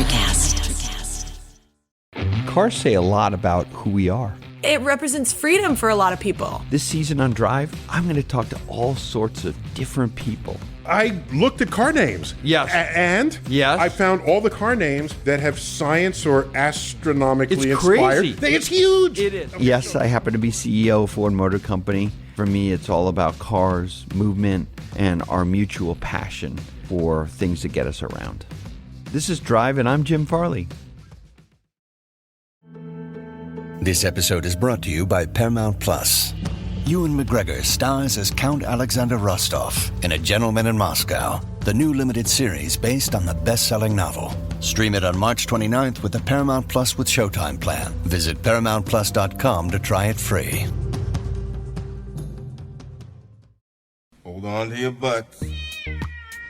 Electricast. Cars say a lot about who we are. It represents freedom for a lot of people. This season on Drive, I'm going to talk to all sorts of different people. I looked at car names. Yes. And yes. I found all the car names that have science or astronomically it's inspired. Crazy. It's huge. It is. Yes, I happen to be CEO of Ford Motor Company. For me, it's all about cars, movement, and our mutual passion for things that get us around. This is Drive, and I'm Jim Farley. This episode is brought to you by Paramount Plus. Ewan McGregor stars as Count Alexander Rostov in A Gentleman in Moscow, the new limited series based on the best-selling novel. Stream it on March 29th with the Paramount Plus with Showtime plan. Visit ParamountPlus.com to try it free. Hold on to your butts.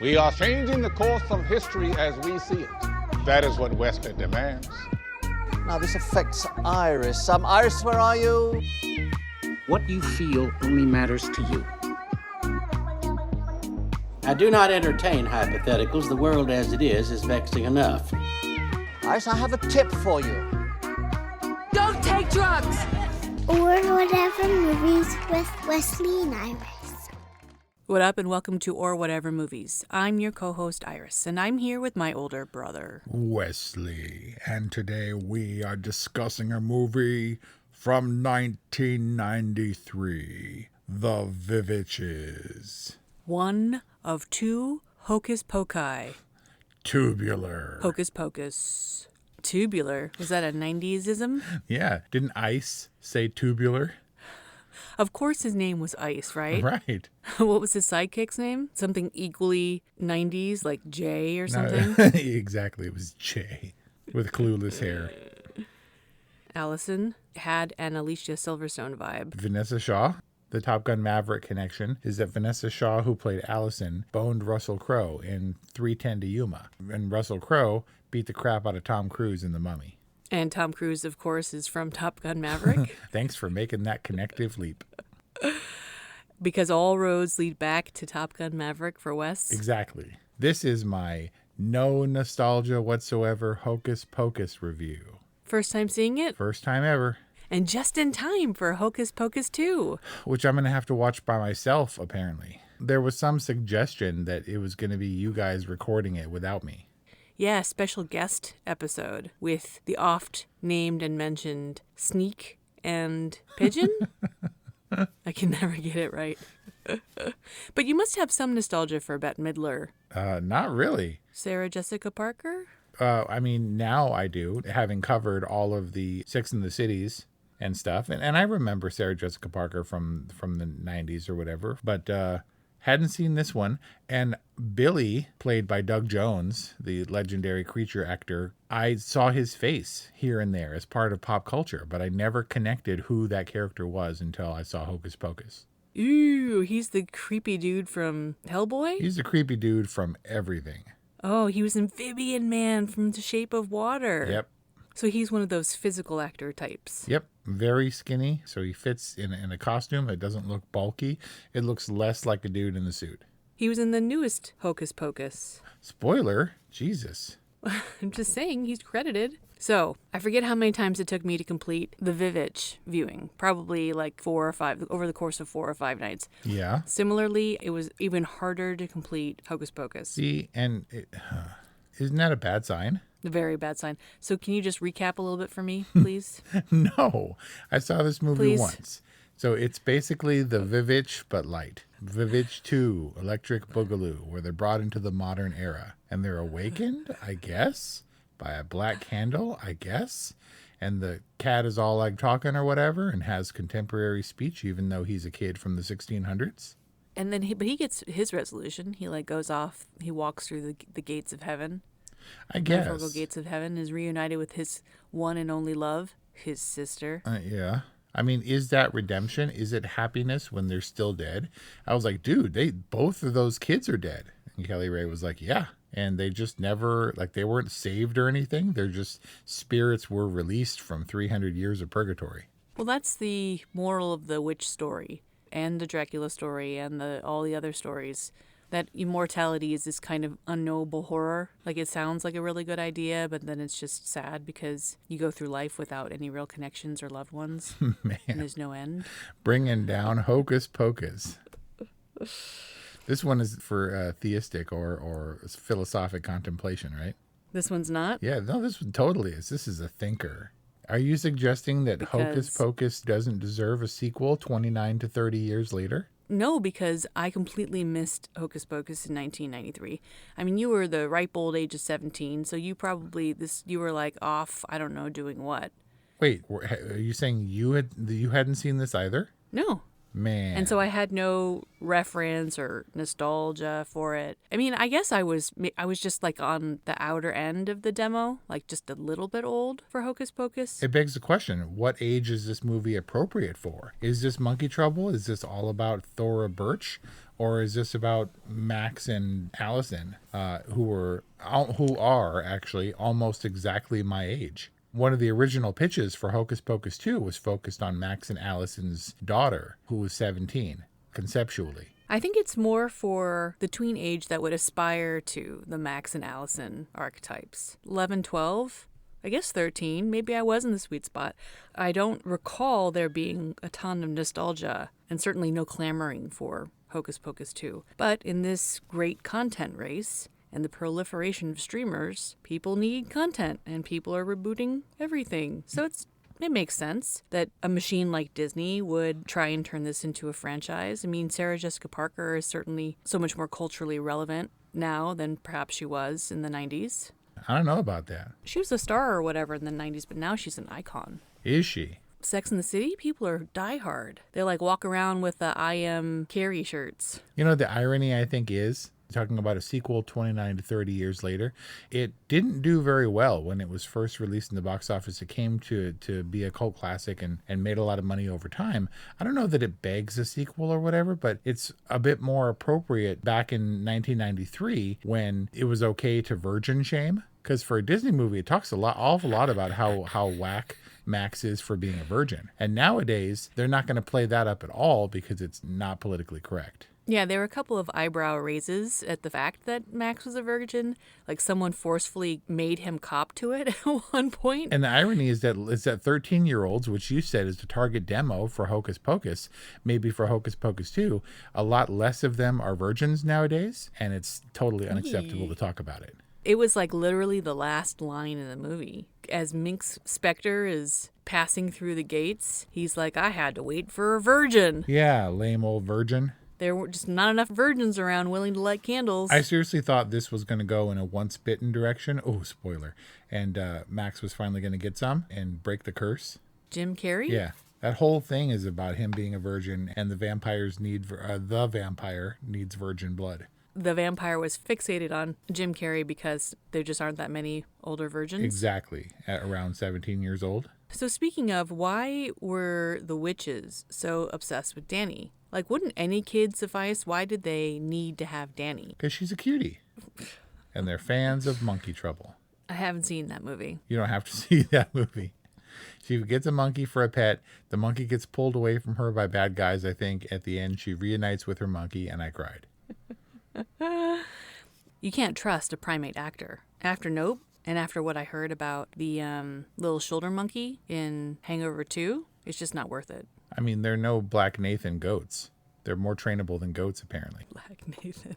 We are changing the course of history as we see it. That is what Western demands. Now, this affects Iris. Iris, where are you? What you feel only matters to you. I do not entertain hypotheticals. The world as it is vexing enough. Iris, I have a tip for you. Don't take drugs! Or Whatever Movies with Wesley and Iris. What up, and welcome to Or Whatever Movies. I'm your co-host Iris, and I'm here with my older brother Wesley, and today we are discussing a movie from 1993, The Vivitches. One of two Hocus Pocus. Tubular. Hocus Pocus. Tubular. Was that a 90s-ism? Yeah. Didn't Ice say tubular? Of course his name was Ice, right? Right. What was his sidekick's name? Something equally 90s, like Jay or something? No, exactly. It was Jay with clueless hair. Allison had an Alicia Silverstone vibe. Vanessa Shaw. The Top Gun Maverick connection is that Vanessa Shaw, who played Allison, boned Russell Crowe in 3:10 to Yuma. And Russell Crowe beat the crap out of Tom Cruise in The Mummy. And Tom Cruise, of course, is from Top Gun Maverick. Thanks for making that connective leap. Because all roads lead back to Top Gun Maverick for Wes. Exactly. This is my no nostalgia whatsoever Hocus Pocus review. First time seeing it? First time ever. And just in time for Hocus Pocus 2. Which I'm going to have to watch by myself, apparently. There was some suggestion that it was going to be you guys recording it without me. Yeah, special guest episode with the oft named and mentioned Sneak and Pigeon. I can never get it right. But you must have some nostalgia for Bette Midler. Not really. Sarah Jessica Parker? I mean, now I do, having covered all of the Six and the Cities and stuff. And I remember Sarah Jessica Parker from the 90s or whatever. But hadn't seen this one. And Billy, played by Doug Jones, the legendary creature actor, I saw his face here and there as part of pop culture, but I never connected who that character was until I saw Hocus Pocus. Ooh, he's the creepy dude from Hellboy? He's the creepy dude from everything. Oh, he was Amphibian Man from The Shape of Water. Yep. So he's one of those physical actor types. Yep. Very skinny, so he fits in a costume that doesn't look bulky. It looks less like a dude in the suit. He was in the newest Hocus Pocus. Spoiler? Jesus. I'm just saying, he's credited. So, I forget how many times it took me to complete the Vivitch viewing. Probably like 4 or 5, over the course of 4 or 5 nights. Yeah. Similarly, it was even harder to complete Hocus Pocus. See, and isn't that a bad sign? A very bad sign. So can you just recap a little bit for me, please? No. I saw this movie Please. once. So it's basically the Vivitch, but light. Vivitch 2, Electric Boogaloo, where they're brought into the modern era. And they're awakened, I guess, by a black candle, I guess. And the cat is all like talking or whatever and has contemporary speech, even though he's a kid from the 1600s. And then he gets his resolution. He goes off. He walks through the gates of heaven. I guess. The gates of heaven, is reunited with his one and only love, his sister. Yeah. I mean, is that redemption? Is it happiness when they're still dead? I was like, dude, both of those kids are dead. And Kelly Ray was like, yeah. And they just never, they weren't saved or anything. They're just spirits were released from 300 years of purgatory. Well, that's the moral of the witch story and the Dracula story and all the other stories. that immortality is this kind of unknowable horror. Like, it sounds like a really good idea, but then it's just sad because you go through life without any real connections or loved ones. Man. And there's no end. Bringing down Hocus Pocus. This one is for theistic or philosophic contemplation, right? This one's not? Yeah, no, this one totally is. This is a thinker. Are you suggesting that Hocus Pocus doesn't deserve a sequel 29 to 30 years later? No, because I completely missed Hocus Pocus in 1993. I mean, you were the ripe old age of 17, so you probably, you were like off, I don't know, doing what? Wait, are you saying you hadn't seen this either? No. Man. And so I had no reference or nostalgia for it. I mean, I guess I was just like on the outer end of the demo, like just a little bit old for Hocus Pocus. It begs the question, what age is this movie appropriate for? Is this Monkey Trouble? Is this all about Thora Birch? Or is this about Max and Allison, who are actually almost exactly my age? One of the original pitches for Hocus Pocus 2 was focused on Max and Allison's daughter, who was 17, conceptually. I think it's more for the tween age that would aspire to the Max and Allison archetypes. 11, 12, I guess 13. Maybe I was in the sweet spot. I don't recall there being a ton of nostalgia and certainly no clamoring for Hocus Pocus 2. But in this great content race and the proliferation of streamers, people need content and people are rebooting everything. So it makes sense that a machine like Disney would try and turn this into a franchise. I mean, Sarah Jessica Parker is certainly so much more culturally relevant now than perhaps she was in the 90s. I don't know about that. She was a star or whatever in the 90s, but now she's an icon. Is she? Sex and the City, people are diehard. They like walk around with the I Am Carrie shirts. You know, the irony, I think, is talking about a sequel 29 to 30 years later. It didn't do very well when it was first released in the box office. It came to be a cult classic and made a lot of money over time. I don't know that it begs a sequel or whatever, but it's a bit more appropriate back in 1993 when it was okay to virgin shame. Because for a Disney movie, it talks awful lot about how whack Max is for being a virgin. And nowadays, they're not going to play that up at all because it's not politically correct. Yeah, there were a couple of eyebrow raises at the fact that Max was a virgin. Like someone forcefully made him cop to it at one point. And the irony is that 13-year-olds, which you said is the target demo for Hocus Pocus, maybe for Hocus Pocus 2, a lot less of them are virgins nowadays, and it's totally unacceptable to talk about it. It was like literally the last line in the movie. As Minx Spector is passing through the gates, he's like, I had to wait for a virgin. Yeah, lame old virgin. There were just not enough virgins around willing to light candles. I seriously thought this was going to go in a once bitten direction. Oh, spoiler. And Max was finally going to get some and break the curse. Jim Carrey? Yeah. That whole thing is about him being a virgin and the vampire needs virgin blood. The vampire was fixated on Jim Carrey because there just aren't that many older virgins. Exactly. At around 17 years old. So speaking of, why were the witches so obsessed with Danny? Like, wouldn't any kid suffice? Why did they need to have Danny? Because she's a cutie. And they're fans of Monkey Trouble. I haven't seen that movie. You don't have to see that movie. She gets a monkey for a pet. The monkey gets pulled away from her by bad guys, I think. At the end, she reunites with her monkey, and I cried. You can't trust a primate actor. After Nope, and after what I heard about the little shoulder monkey in Hangover 2, it's just not worth it. I mean, they're no Black Nathan goats. They're more trainable than goats, apparently. Black Nathan.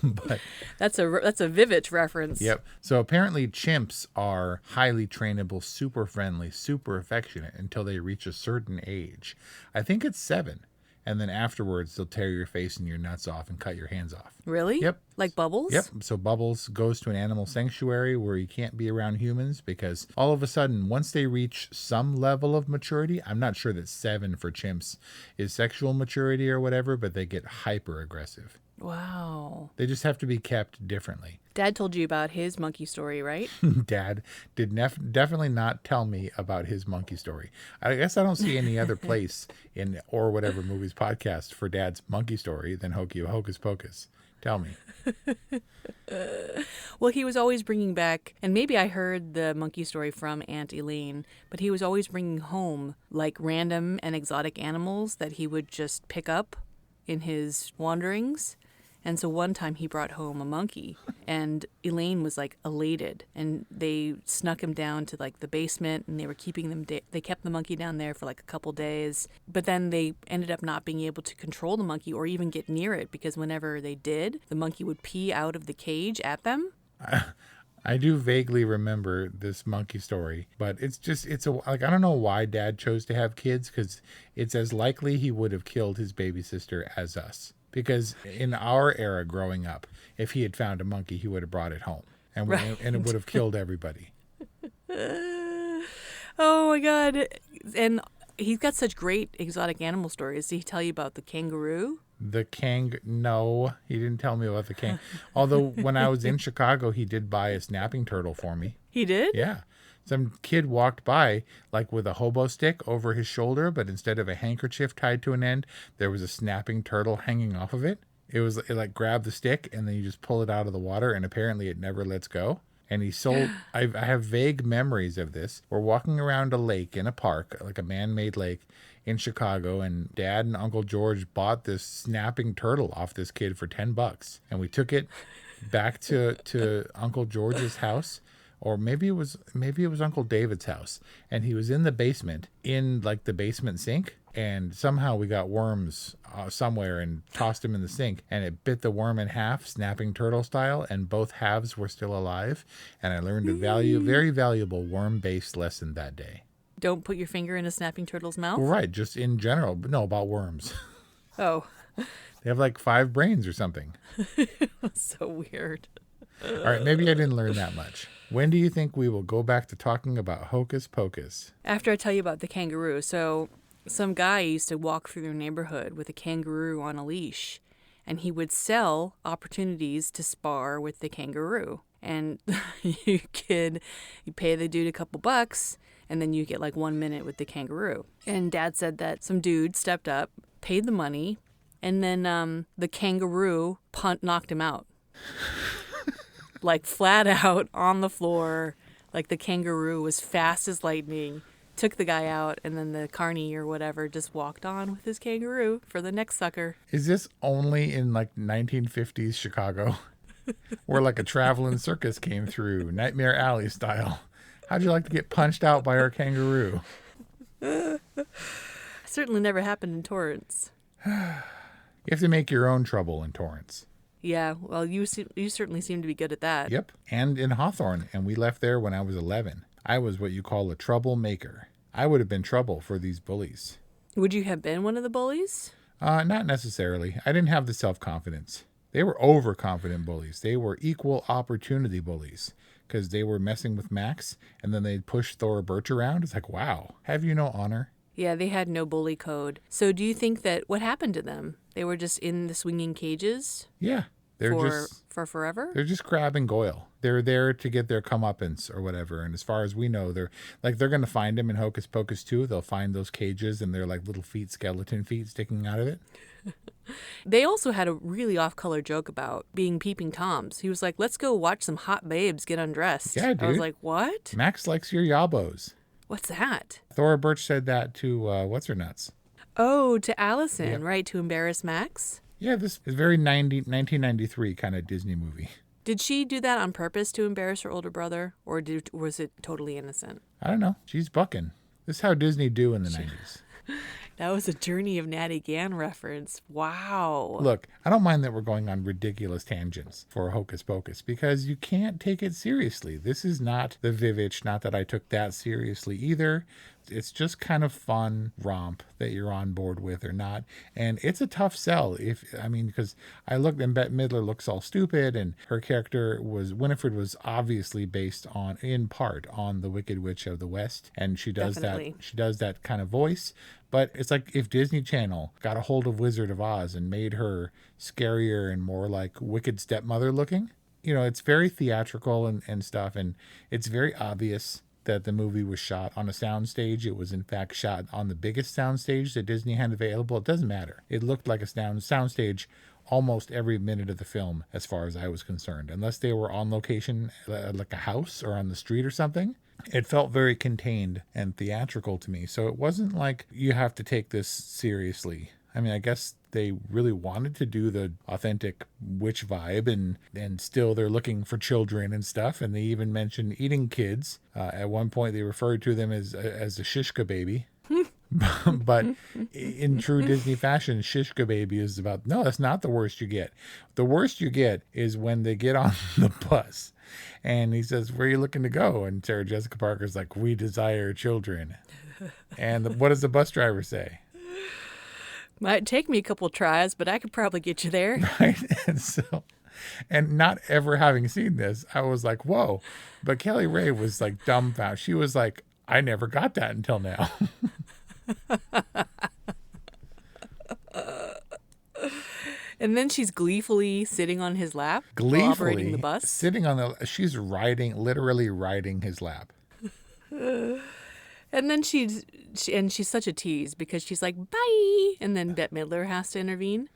But that's a Vivitch reference. Yep. So apparently chimps are highly trainable, super friendly, super affectionate until they reach a certain age. I think it's 7. And then afterwards, they'll tear your face and your nuts off and cut your hands off. Really? Yep. Like Bubbles? Yep. So Bubbles goes to an animal sanctuary where he can't be around humans because all of a sudden, once they reach some level of maturity, I'm not sure that 7 for chimps is sexual maturity or whatever, but they get hyper aggressive. Wow. They just have to be kept differently. Dad told you about his monkey story, right? Dad did definitely not tell me about his monkey story. I guess I don't see any other place in Or Whatever Movies podcast for Dad's monkey story than Hocus Pocus. Tell me. Well, he was always bringing back, and maybe I heard the monkey story from Aunt Elaine, but he was always bringing home like random and exotic animals that he would just pick up in his wanderings. And so one time he brought home a monkey, and Elaine was like elated, and they snuck him down to like the basement, and they were keeping them. They kept the monkey down there for like a couple days, but then they ended up not being able to control the monkey or even get near it, because whenever they did, the monkey would pee out of the cage at them. I do vaguely remember this monkey story, but I don't know why Dad chose to have kids, because it's as likely he would have killed his baby sister as us. Because in our era growing up, if he had found a monkey, he would have brought it home, and Right. and it would have killed everybody. Oh my God. And he's got such great exotic animal stories. Did he tell you about the kangaroo? No, he didn't tell me about the king. Although when I was in Chicago, he did buy a snapping turtle for me. He did? Yeah. Some kid walked by like with a hobo stick over his shoulder, but instead of a handkerchief tied to an end, there was a snapping turtle hanging off of it. It like grabbed the stick and then you just pull it out of the water, and apparently it never lets go. And he sold, I have vague memories of this. We're walking around a lake in a park, like a man-made lake in Chicago, and Dad and Uncle George bought this snapping turtle off this kid for $10. And we took it back to Uncle George's house. Or maybe it was Uncle David's house, and he was in the basement, in like the basement sink, and somehow we got worms somewhere and tossed him in the sink, and it bit the worm in half, snapping turtle style, and both halves were still alive. And I learned a very valuable worm-based lesson that day. Don't put your finger in a snapping turtle's mouth? Well, right, just in general, but no, about worms. Oh. They have like 5 brains or something. So weird. All right, maybe I didn't learn that much. When do you think we will go back to talking about Hocus Pocus? After I tell you about the kangaroo. So some guy used to walk through their neighborhood with a kangaroo on a leash, and he would sell opportunities to spar with the kangaroo. And you pay the dude a couple bucks, and then you get like 1 minute with the kangaroo. And Dad said that some dude stepped up, paid the money, and then the kangaroo knocked him out. Like flat out on the floor. Like the kangaroo was fast as lightning, took the guy out, and then the carny or whatever just walked on with his kangaroo for the next sucker. Is this only in like 1950s Chicago? Where like a traveling circus came through, Nightmare Alley style. How'd you like to get punched out by our kangaroo? Certainly never happened in Torrance. You have to make your own trouble in Torrance. Yeah, well, you certainly seem to be good at that. Yep, and in Hawthorne, and we left there when I was 11. I was what you call a troublemaker. I would have been trouble for these bullies. Would you have been one of the bullies? Not necessarily. I didn't have the self-confidence. They were overconfident bullies. They were equal opportunity bullies, because they were messing with Max, and then they'd push Thora Birch around. It's like, wow, have you no honor? Yeah, they had no bully code. So do you think that what happened to them? They were just in the swinging cages? Yeah. For forever? They're just Crab and Goyle. They're there to get their comeuppance or whatever. And as far as we know, they're going to find him in Hocus Pocus 2. They'll find those cages and they're like little feet, skeleton feet sticking out of it. They also had a really off-color joke about being peeping Toms. He was like, let's go watch some hot babes get undressed. Yeah, dude. I was like, what? Max likes your yabos. What's that? Thora Birch said that to What's-Her-Nuts. Oh, to Allison, Yep. right? To embarrass Max? Yeah, this is very 1993 kind of Disney movie. Did she do that on purpose to embarrass her older brother, or was it totally innocent? I don't know. She's bucking. This is how Disney do in the 90s. That was a Journey of Natty Gann reference. Wow. Look, I don't mind that we're going on ridiculous tangents for Hocus Pocus because you can't take it seriously. This is not the Vivitch, not that I took that seriously either. It's just kind of fun romp that you're on board with or not. And it's a tough sell because I looked and Bette Midler looks all stupid and her character Winifred was obviously based in part on the Wicked Witch of the West. And she does that kind of voice. But it's like if Disney Channel got a hold of Wizard of Oz and made her scarier and more like Wicked Stepmother looking. You know, it's very theatrical and stuff. And it's very obvious that the movie was shot on a soundstage. It was in fact shot on the biggest soundstage that Disney had available. It doesn't matter. It looked like a soundstage almost every minute of the film as far as I was concerned. Unless they were on location like a house or on the street or something. It felt very contained and theatrical to me. So it wasn't like you have to take this seriously. I mean, I guess they really wanted to do the authentic witch vibe, and still they're looking for children and stuff. And they even mentioned eating kids. At one point, they referred to them as a shishka baby. But in true Disney fashion, shishka baby is about, no, that's not the worst you get. The worst you get is when they get on the bus and he says, where are you looking to go? And Sarah Jessica Parker's like, we desire children. And what does the bus driver say? Might take me a couple tries, but I could probably get you there. Right. And not ever having seen this, I was like, whoa. But Kelly Ray was like dumbfounded. She was like, I never got that until now. And then she's gleefully sitting on his lap, operating the bus. She's literally riding his lap. And then she's such a tease because she's like, bye. And then Bette Midler has to intervene.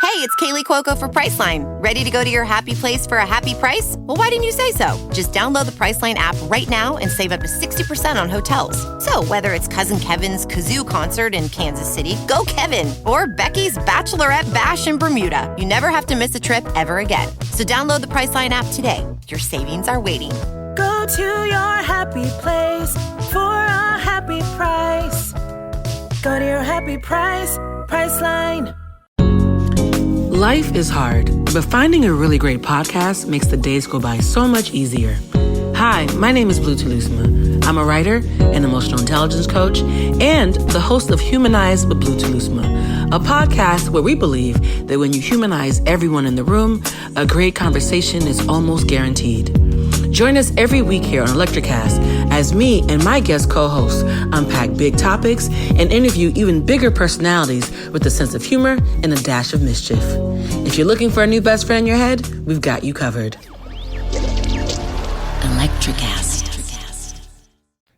Hey, it's Kaylee Cuoco for Priceline. Ready to go to your happy place for a happy price? Well, why didn't you say so? Just download the Priceline app right now and save up to 60% on hotels. So whether it's Cousin Kevin's Kazoo Concert in Kansas City, go Kevin, or Becky's Bachelorette Bash in Bermuda, you never have to miss a trip ever again. So download the Priceline app today. Your savings are waiting. Go to your happy place for a happy price. Go to your happy price, Priceline. Life is hard, but finding a really great podcast makes the days go by so much easier. Hi, my name is Blue Telusma. I'm a writer, an emotional intelligence coach, and the host of Humanize with Blue Telusma, a podcast where we believe that when you humanize everyone in the room, a great conversation is almost guaranteed. Join us every week here on Electricast as me and my guest co-hosts unpack big topics and interview even bigger personalities with a sense of humor and a dash of mischief. If you're looking for a new best friend in your head, we've got you covered. Electricast.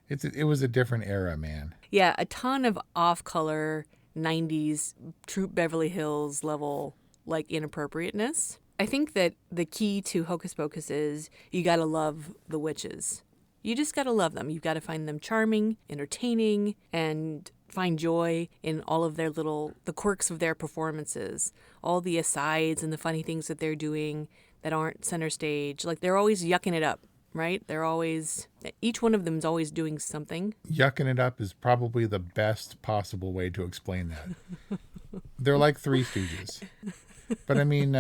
It was a different era, man. Yeah, a ton of off-color 90s Troop Beverly Hills level like inappropriateness. I think that the key to Hocus Pocus is you got to love the witches. You just got to love them. You've got to find them charming, entertaining, and find joy in all of the quirks of their performances, all the asides and the funny things that they're doing that aren't center stage. Like they're always yucking it up, right? Each one of them is always doing something. Yucking it up is probably the best possible way to explain that. They're like Three Stooges. But I mean...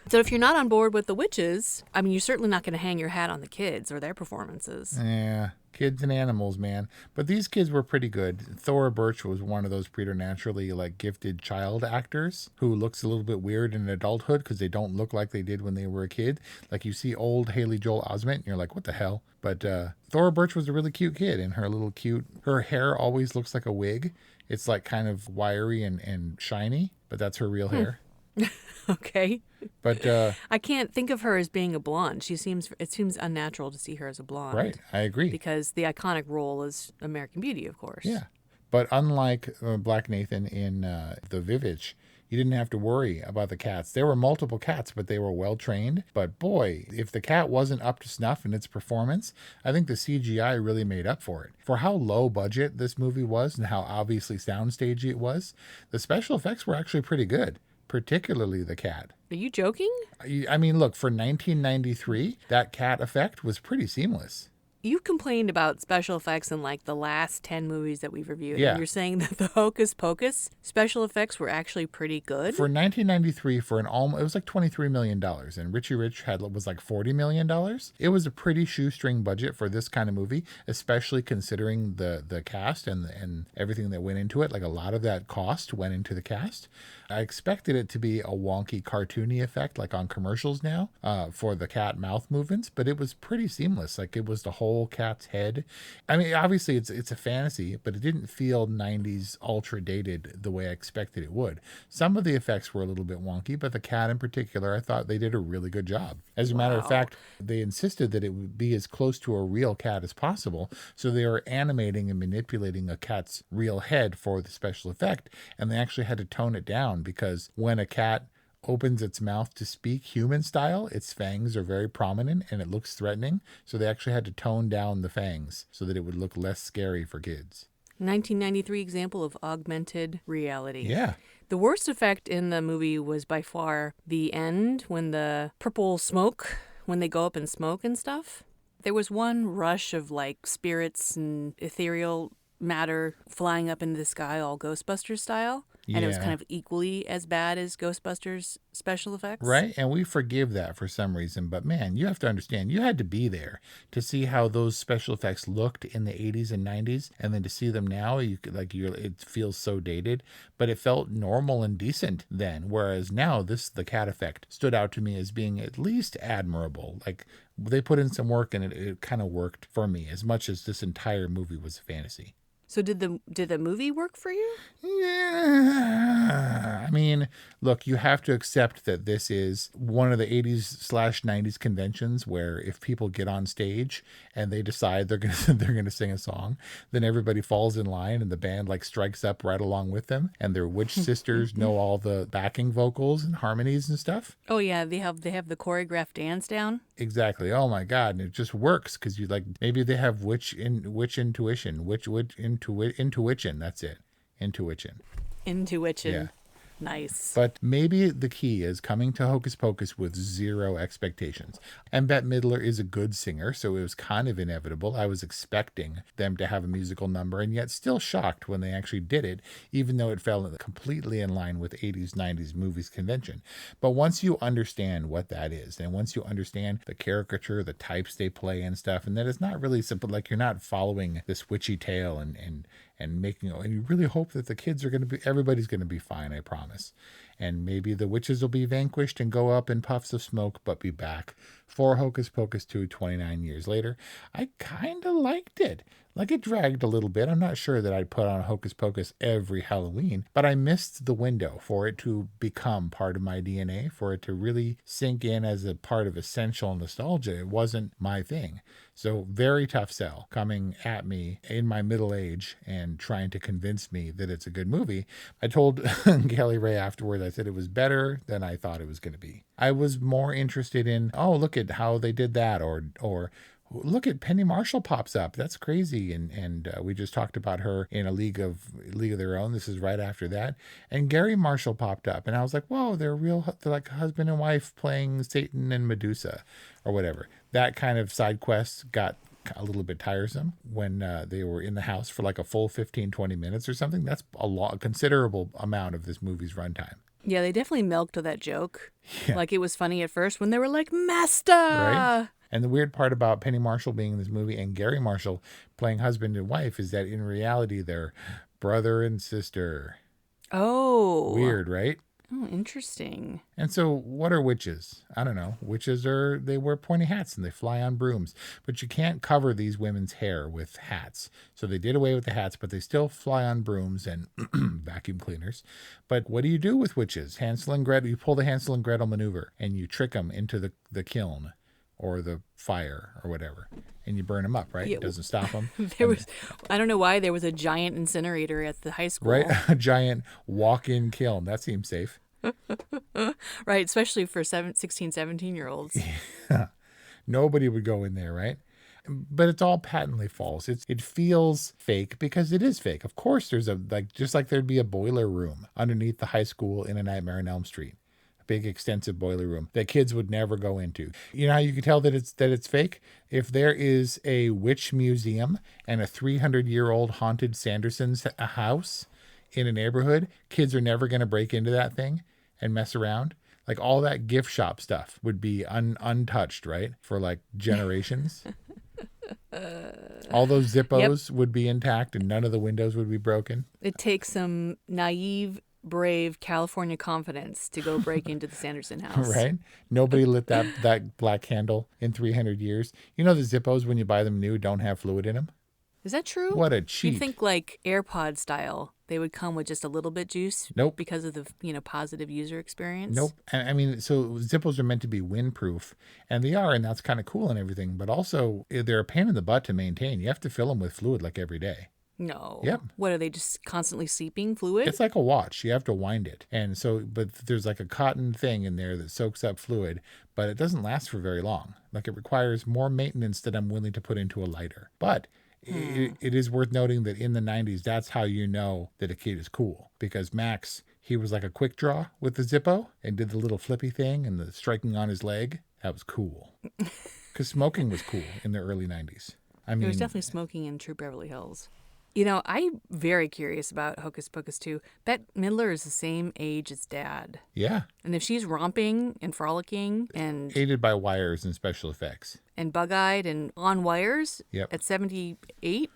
So if you're not on board with the witches, I mean, you're certainly not going to hang your hat on the kids or their performances. Yeah, kids and animals, man. But these kids were pretty good. Thora Birch was one of those preternaturally gifted child actors who looks a little bit weird in adulthood because they don't look like they did when they were a kid. Like you see old Haley Joel Osment and you're like, what the hell? But Thora Birch was a really cute kid, and her hair always looks like a wig. It's like kind of wiry and shiny, but that's her real hair. Okay. But I can't think of her as being a blonde. It seems unnatural to see her as a blonde. Right, I agree. Because the iconic role is American Beauty, of course. Yeah. But unlike Black Nathan in The Vivitch, you didn't have to worry about the cats. There were multiple cats, but they were well trained. But boy, if the cat wasn't up to snuff in its performance, I think the CGI really made up for it. For how low budget this movie was and how obviously soundstagey it was, the special effects were actually pretty good, particularly the cat. Are you joking? I mean, look, for 1993, that cat effect was pretty seamless. You've complained about special effects in the last 10 movies that we've reviewed. Yeah. And you're saying that the Hocus Pocus special effects were actually pretty good? For 1993, it was like $23 million, and Richie Rich was like $40 million. It was a pretty shoestring budget for this kind of movie, especially considering the cast and everything that went into it. Like a lot of that cost went into the cast. I expected it to be a wonky, cartoony effect, like on commercials now, for the cat mouth movements, but it was pretty seamless. Like it was the whole cat's head. I mean, obviously it's a fantasy, but it didn't feel 90s ultra dated the way I expected it would. Some of the effects were a little bit wonky, but the cat in particular, I thought they did a really good job. As a matter of fact, they insisted that it would be as close to a real cat as possible, so they were animating and manipulating a cat's real head for the special effect, and they actually had to tone it down because when a cat opens its mouth to speak human style, its fangs are very prominent and it looks threatening. So they actually had to tone down the fangs so that it would look less scary for kids. 1993 example of augmented reality. Yeah. The worst effect in the movie was by far the end when the purple smoke, when they go up and smoke and stuff. There was one rush of like spirits and ethereal matter flying up into the sky, all Ghostbusters style. And it was kind of equally as bad as Ghostbusters special effects. Right? And we forgive that for some reason. But man, you have to understand, you had to be there to see how those special effects looked in the 80s and 90s. And then to see them now, it feels so dated. But it felt normal and decent then. Whereas now, the cat effect stood out to me as being at least admirable. Like, they put in some work and it kind of worked for me as much as this entire movie was a fantasy. So did the movie work for you? Yeah. I mean, look, you have to accept that this is one of the 80s/90s conventions where if people get on stage and they decide they're gonna sing a song, then everybody falls in line and the band like strikes up right along with them, and their witch sisters know all the backing vocals and harmonies and stuff. Oh yeah, they have the choreographed dance down. Exactly. Oh my God, and it just works because you maybe they have witch intuition. That's it. Intuition. Yeah. Nice. But maybe the key is coming to Hocus Pocus with zero expectations. And Bette Midler is a good singer, so it was kind of inevitable. I was expecting them to have a musical number, and yet still shocked when they actually did it, even though it fell completely in line with 80s, 90s movies convention. But once you understand what that is, and once you understand the caricature, the types they play and stuff, and that it's not really simple, like you're not following this witchy tale and you really hope that the kids everybody's going to be fine, I promise. And maybe the witches will be vanquished and go up in puffs of smoke, but be back for Hocus Pocus 2 29 years later. I kind of liked it. Like, it dragged a little bit. I'm not sure that I'd put on Hocus Pocus every Halloween, but I missed the window for it to become part of my DNA, for it to really sink in as a part of essential nostalgia. It wasn't my thing. So very tough sell coming at me in my middle age and trying to convince me that it's a good movie. I told Kelly Ray afterwards, I said it was better than I thought it was going to be. I was more interested in, oh, look at how they did that, or look at Penny Marshall pops up. That's crazy. And we just talked about her in a League of Their Own. This is right after that. And Gary Marshall popped up. And I was like, whoa, they're like husband and wife playing Satan and Medusa or whatever. That kind of side quest got a little bit tiresome when they were in the house for like a full 15-20 minutes or something. That's a considerable amount of this movie's runtime. Yeah, they definitely milked that joke. Yeah. Like, it was funny at first when they were like, Master! Right? And the weird part about Penny Marshall being in this movie and Gary Marshall playing husband and wife is that in reality, they're brother and sister. Oh. Weird, right? Oh, interesting. And so what are witches? I don't know. Witches they wear pointy hats and they fly on brooms. But you can't cover these women's hair with hats. So they did away with the hats, but they still fly on brooms and vacuum cleaners. But what do you do with witches? Hansel and Gretel, you pull the Hansel and Gretel maneuver and you trick them into the kiln or the fire or whatever. And you burn them up, right? Yeah. It doesn't stop them. I don't know why there was a giant incinerator at the high school. Right? A giant walk-in kiln. That seems safe. Right, especially for 16, 17-year-olds. Yeah. Nobody would go in there, right? But it's all patently false. It feels fake because it is fake. Of course, there's just like there'd be a boiler room underneath the high school in A Nightmare on Elm Street. Big extensive boiler room that kids would never go into. You know how you can tell that it's fake? If there is a witch museum and a 300-year-old haunted Sanderson's house in a neighborhood, kids are never going to break into that thing and mess around. Like, all that gift shop stuff would be untouched, right? For like generations. All those Zippos would be intact and none of the windows would be broken. It takes some naive, brave California confidence to go break into the Sanderson house. Right? Nobody lit that black candle in 300 years. You know the Zippos, when you buy them new, don't have fluid in them? Is that true? What a cheat. You'd think like AirPod style, they would come with just a little bit juice. Nope. Because of the positive user experience. Nope. I mean, so Zippos are meant to be windproof, and they are, and that's kind of cool and everything, but also they're a pain in the butt to maintain. You have to fill them with fluid like every day. No. Yep. What, are they just constantly seeping fluid? It's like a watch. You have to wind it. And so, but there's like a cotton thing in there that soaks up fluid, but it doesn't last for very long. Like, it requires more maintenance than I'm willing to put into a lighter. But It is worth noting that in the 90s, that's how you know that a kid is cool. Because Max, he was like a quick draw with the Zippo and did the little flippy thing and the striking on his leg. That was cool. Because smoking was cool in the early 90s. I mean, there was definitely smoking in True Beverly Hills. You know, I'm very curious about Hocus Pocus 2. Bette Midler is the same age as Dad. Yeah. And if she's romping and frolicking and aided by wires and special effects and bug-eyed and on wires at 78,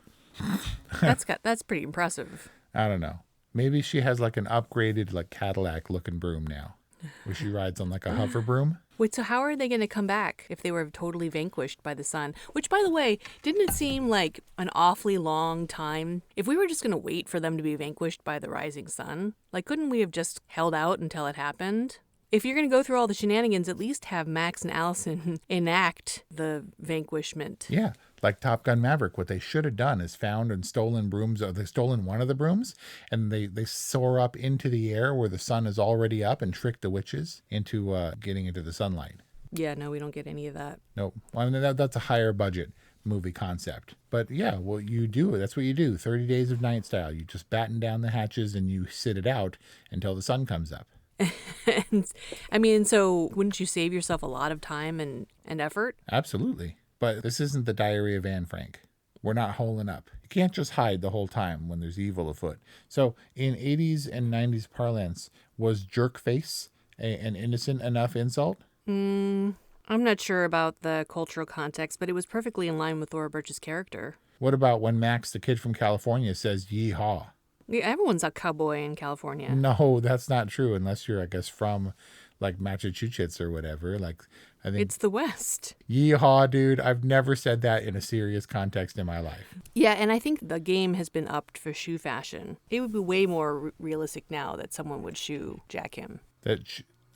that's pretty impressive. I don't know. Maybe she has like an upgraded like Cadillac looking broom now, where she rides on like a hover broom. Wait, so how are they going to come back if they were totally vanquished by the sun? Which, by the way, didn't it seem like an awfully long time? If we were just going to wait for them to be vanquished by the rising sun, like, couldn't we have just held out until it happened? If you're going to go through all the shenanigans, at least have Max and Allison enact the vanquishment. Yeah, like Top Gun Maverick. What they should have done is found and stolen brooms, or they stolen one of the brooms, and they soar up into the air where the sun is already up and trick the witches into getting into the sunlight. Yeah, no, we don't get any of that. Nope. Well, I mean, that's a higher budget movie concept. But yeah, well, you do. That's what you do. 30 Days of Night style. You just batten down the hatches and you sit it out until the sun comes up. And, I mean, so wouldn't you save yourself a lot of time and effort? Absolutely. But this isn't the Diary of Anne Frank. We're not holing up. You can't just hide the whole time when there's evil afoot. So in 80s and 90s parlance, was jerkface an innocent enough insult? I'm not sure about the cultural context, but it was perfectly in line with Laura Birch's character. What about when Max, the kid from California, says yeehaw? Yeah, everyone's a cowboy in California. No, that's not true unless you're, I guess, from like Massachusetts or whatever. Like, I think it's the West. Yeehaw, dude. I've never said that in a serious context in my life. Yeah, and I think the game has been upped for shoe fashion. It would be way more realistic now that someone would shoe jack him.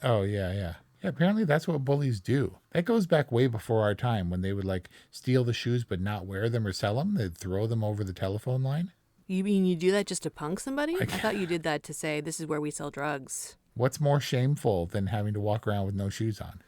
Oh, yeah. Yeah, apparently that's what bullies do. That goes back way before our time when they would like steal the shoes but not wear them or sell them. They'd throw them over the telephone line. You mean you do that just to punk somebody? I thought you did that to say, this is where we sell drugs. What's more shameful than having to walk around with no shoes on?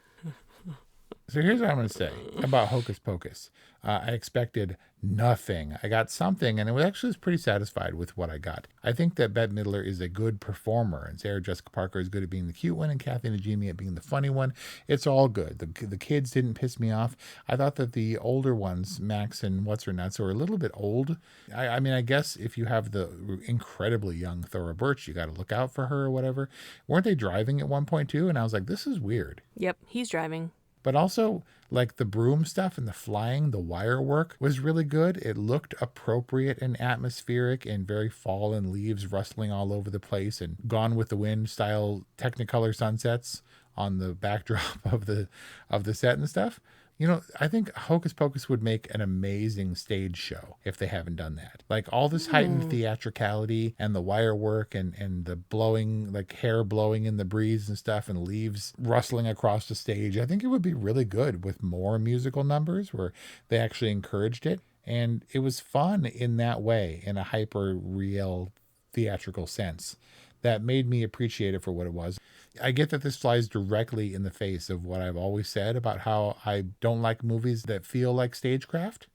So here's what I'm going to say about Hocus Pocus. I expected nothing. I got something, and it was pretty satisfied with what I got. I think that Bette Midler is a good performer, and Sarah Jessica Parker is good at being the cute one, and Kathy Najimy at being the funny one. It's all good. The kids didn't piss me off. I thought that the older ones, Max and What's-Her-Nuts, are a little bit old. I mean, I guess if you have the incredibly young Thora Birch, you got to look out for her or whatever. Weren't they driving at one point, too? And I was like, this is weird. Yep, he's driving. But also, like the broom stuff and the flying, the wire work was really good. It looked appropriate and atmospheric and very fall and leaves rustling all over the place and Gone with the Wind style Technicolor sunsets on the backdrop of the set and stuff. You know, I think Hocus Pocus would make an amazing stage show if they haven't done that. Like all this heightened theatricality and the wire work and the blowing, like hair blowing in the breeze and stuff and leaves rustling across the stage. I think it would be really good with more musical numbers where they actually encouraged it. And it was fun in that way, in a hyper real theatrical sense. That made me appreciate it for what it was. I get that this flies directly in the face of what I've always said about how I don't like movies that feel like stagecraft.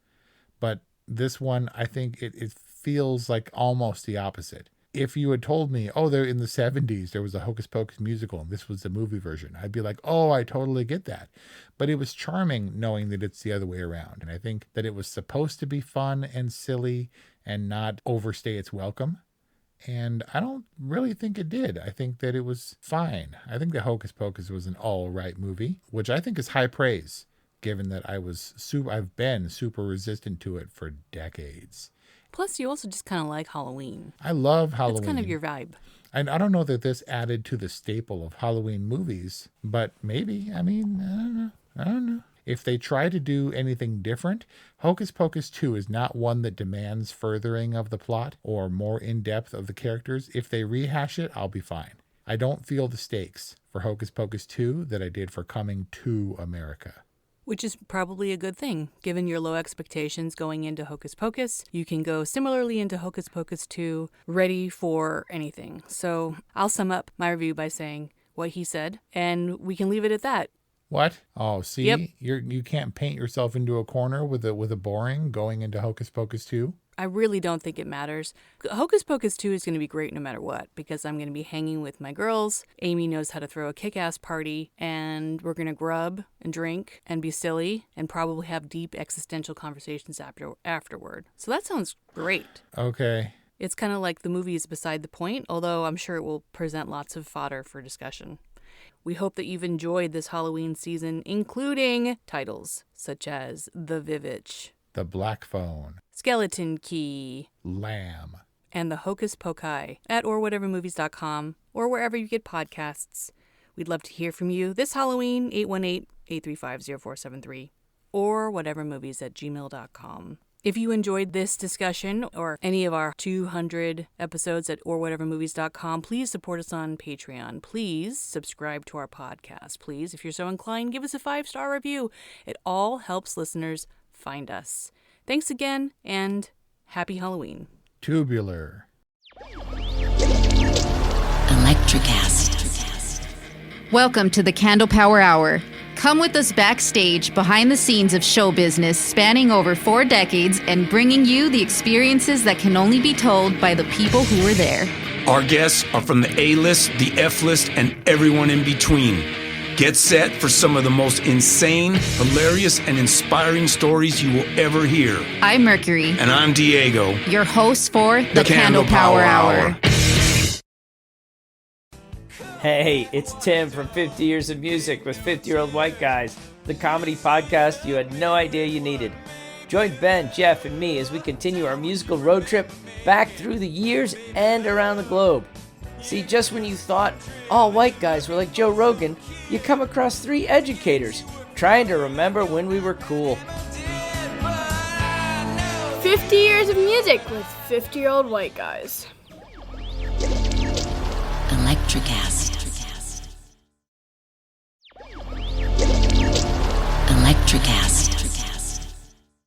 But this one, I think it feels like almost the opposite. If you had told me, oh, they're in the 70s, there was a Hocus Pocus musical and this was the movie version, I'd be like, oh, I totally get that. But it was charming knowing that it's the other way around. And I think that it was supposed to be fun and silly and not overstay its welcome. And I don't really think it did. I think that it was fine. I think that Hocus Pocus was an all right movie, which I think is high praise, given that I've been super resistant to it for decades. Plus, you also just kind of like Halloween. I love Halloween. It's kind of your vibe. And I don't know that this added to the staple of Halloween movies, but maybe. I mean, I don't know. If they try to do anything different, Hocus Pocus 2 is not one that demands furthering of the plot or more in-depth of the characters. If they rehash it, I'll be fine. I don't feel the stakes for Hocus Pocus 2 that I did for Coming to America. Which is probably a good thing. Given your low expectations going into Hocus Pocus, you can go similarly into Hocus Pocus 2, ready for anything. So I'll sum up my review by saying what he said, and we can leave it at that. What? Oh, see, Yep. You can't paint yourself into a corner with a boring going into Hocus Pocus 2. I really don't think it matters. Hocus Pocus 2 is going to be great no matter what, because I'm going to be hanging with my girls. Amy knows how to throw a kick-ass party, and we're going to grub and drink and be silly and probably have deep existential conversations afterward. So that sounds great. Okay. It's kind of like the movie is beside the point, although I'm sure it will present lots of fodder for discussion. We hope that you've enjoyed this Halloween season, including titles such as The Vivitch, The Black Phone, Skeleton Key, Lamb, and the Hocus Pocus at orwhatevermovies.com or wherever you get podcasts. We'd love to hear from you this Halloween, 818-835-0473 or whatevermovies@gmail.com. If you enjoyed this discussion or any of our 200 episodes at orwhatevermovies.com, please support us on Patreon. Please subscribe to our podcast. Please, if you're so inclined, give us a 5-star review. It all helps listeners find us. Thanks again, and happy Halloween. Tubular. Electricast. Welcome to the Candle Power Hour. Come with us backstage behind the scenes of show business spanning over 4 decades and bringing you the experiences that can only be told by the people who were there. Our guests are from the A-list, the F-list, and everyone in between. Get set for some of the most insane, hilarious, and inspiring stories you will ever hear. I'm Mercury. And I'm Diego. Your host for the Candle Power Hour. Hey, it's Tim from 50 Years of Music with 50-Year-Old White Guys, the comedy podcast you had no idea you needed. Join Ben, Jeff, and me as we continue our musical road trip back through the years and around the globe. See, just when you thought all white guys were like Joe Rogan, you come across 3 educators trying to remember when we were cool. 50 Years of Music with 50-Year-Old White Guys. Electricast. Electricast.